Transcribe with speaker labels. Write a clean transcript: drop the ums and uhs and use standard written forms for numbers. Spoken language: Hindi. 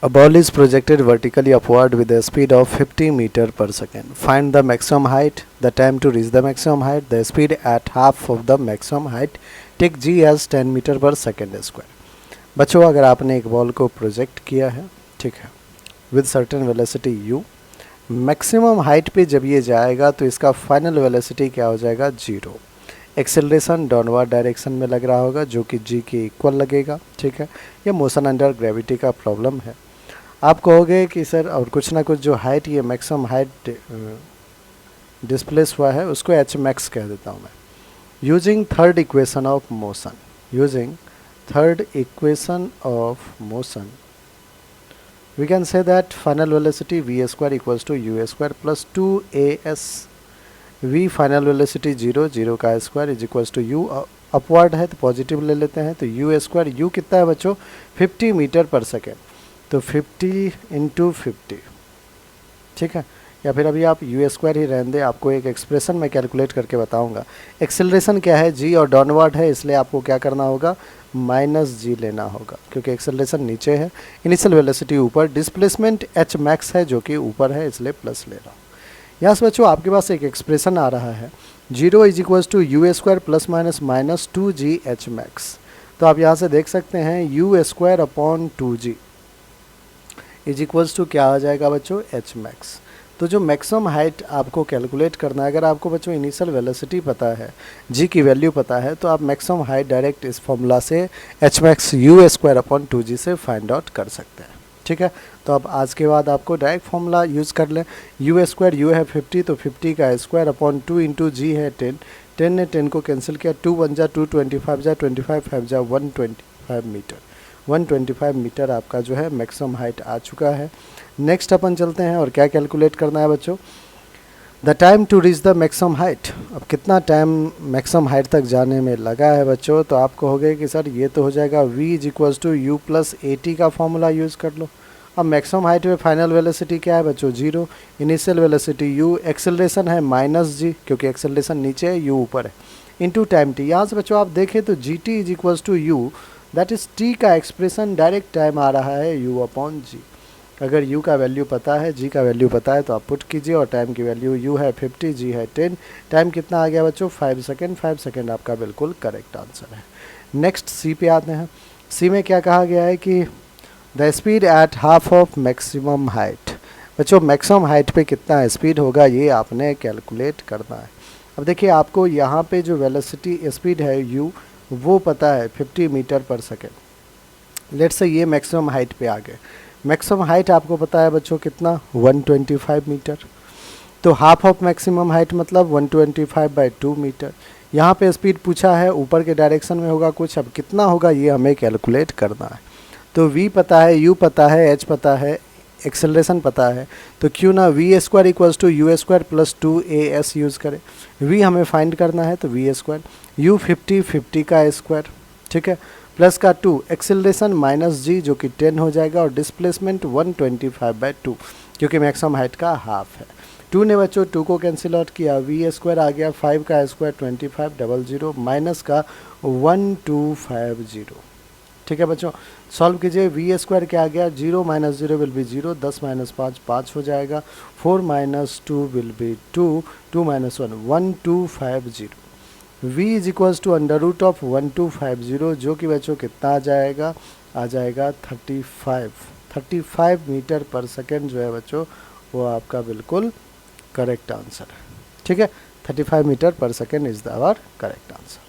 Speaker 1: A ball is projected vertically upward with a speed of 50 meter per second. Find the maximum height, the time to reach the maximum height, the speed at half of the maximum height. Take g as 10 meter per second square. बच्चों, अगर आपने एक बॉल को प्रोजेक्ट किया है, ठीक है, with certain velocity u, maximum height पे जब ये जाएगा तो इसका फाइनल वेलोसिटी क्या हो जाएगा, 0। एक्सेलरेशन डाउनवर्ड डायरेक्शन में लग रहा होगा जो कि g के इक्वल लगेगा, ठीक है। ये मोशन अंडर ग्रेविटी का प्रॉब्लम है। आप कहोगे कि सर और कुछ ना कुछ जो हाइट, ये मैक्सिमम हाइट डिस्प्लेस हुआ है उसको एच मैक्स कह देता हूँ मैं। Using third equation of motion, using third equation of motion we can say that final velocity v square equals to u square plus 2as v final velocity 0, 0 का square is equals to u, upward है तो पॉजिटिव ले लेते हैं, तो u स्क्वायर, u कितना है बच्चों, 50 मीटर पर सेकेंड, तो 50 इंटू 50, ठीक है। या फिर अभी आप u स्क्वायर ही रहने दें, आपको एक एक्सप्रेशन में कैलकुलेट करके बताऊंगा। एक्सेलरेशन क्या है, g और डाउनवर्ड है, इसलिए आपको क्या करना होगा, माइनस g लेना होगा क्योंकि एक्सेलरेशन नीचे है, इनिशियल वेलोसिटी ऊपर, डिस्प्लेसमेंट h मैक्स है जो कि ऊपर है, इसलिए प्लस ले रहा हूँ। यहाँ से बच्चों आपके पास एक एक्सप्रेशन आ रहा है, 0 is equals to u square plus minus minus 2g h max. तो आप यहाँ से देख सकते हैं u square upon 2g is equals to क्या आ जाएगा बच्चों, h मैक्स। तो जो मैक्सिमम हाइट आपको कैलकुलेट करना है, अगर आपको बच्चों इनिशियल वेलोसिटी पता है, g की वैल्यू पता है, तो आप मैक्सिमम हाइट डायरेक्ट इस फॉर्मूला से h max you square upon 2g से फाइंड आउट कर सकते हैं, ठीक है। तो अब आज के बाद आपको डायरेक्ट फॉर्मूला यूज़ कर लें, यू स्क्वायर, यू है 50, तो 50 का स्क्वायर अपॉन 2 इंटू जी है 10, 10 ने 10 को कैंसिल किया, 2 1 जा 2, 25 जा 25, 5 जा 125 मीटर, 125 मीटर आपका जो है मैक्सिमम हाइट आ चुका है। नेक्स्ट अपन चलते हैं और क्या कैलकुलेट करना है बच्चों, the time to reach the maximum height. अब कितना टाइम मैक्सिमम हाइट तक जाने में लगा है बच्चों, तो आप कहोगे कि सर ये तो हो जाएगा v is equals to u plus AT का फॉर्मूला यूज़ कर लो। अब मैक्सिमम हाइट में फाइनल वेलोसिटी क्या है बच्चों, 0, इनिशियल वेलोसिटी u, एक्सेलरेशन है माइनस g क्योंकि एक्सेलरेशन नीचे है, u ऊपर है, इंटू टाइम t। यहाँ से बच्चों आप देखें तो gt is equals to u, that is t का एक्सप्रेशन, डायरेक्ट टाइम आ रहा है u अपॉन g। अगर u का वैल्यू पता है, g का वैल्यू पता है, तो आप पुट कीजिए, और टाइम की वैल्यू u है 50, g है 10, टाइम कितना आ गया बच्चों, 5 सेकेंड, 5 सेकेंड आपका बिल्कुल करेक्ट आंसर है। नेक्स्ट सी पे आते हैं। सी में क्या कहा गया है कि the speed at half of maximum height. बच्चों मैक्सिमम हाइट पे कितना स्पीड होगा ये आपने कैलकुलेट करना है। अब देखिए आपको यहाँ पे जो वेलोसिटी स्पीड है u वो पता है 50 मीटर पर सेकेंड। लेट्स से ये मैक्सिमम हाइट पे आ गए, मैक्सिमम हाइट आपको पता है बच्चों कितना, 125 मीटर, तो हाफ ऑफ मैक्सिमम हाइट मतलब 125/2 मीटर। यहाँ पे स्पीड पूछा है, ऊपर के डायरेक्शन में होगा कुछ, अब कितना होगा ये हमें कैलकुलेट करना है। तो v पता है, u पता है, h पता है, एक्सेलरेशन पता है, तो क्यों ना v square equals to u square plus 2as use करें। v हमें फाइंड करना है तो v स्क्वायर, u 50, 50 का स्क्वायर, ठीक है, प्लस का 2, एक्सेलरेशन माइनस g जो कि 10 हो जाएगा, और डिस्प्लेसमेंट 125/2 क्योंकि मैक्सिमम हाइट का हाफ है। 2 ने बच्चों 2 को कैंसिल आउट किया, v स्क्वायर आ गया, 5 का स्क्वायर 2500 माइनस का 1250, ठीक है बच्चों। सॉल्व कीजिए, v स्क्वायर क्या आ गया, 0 माइनस 0 विल बी 0, 10 माइनस 5 5 हो जाएगा, 4 minus 2 will be 2, 2 minus 1 1250, v is equals to under root of 1250 जो कि बच्चों कितना आ जाएगा 35 मीटर पर सेकेंड जो है बच्चों वो आपका बिल्कुल करेक्ट आंसर है, ठीक है। 35 मीटर पर second is the our correct answer.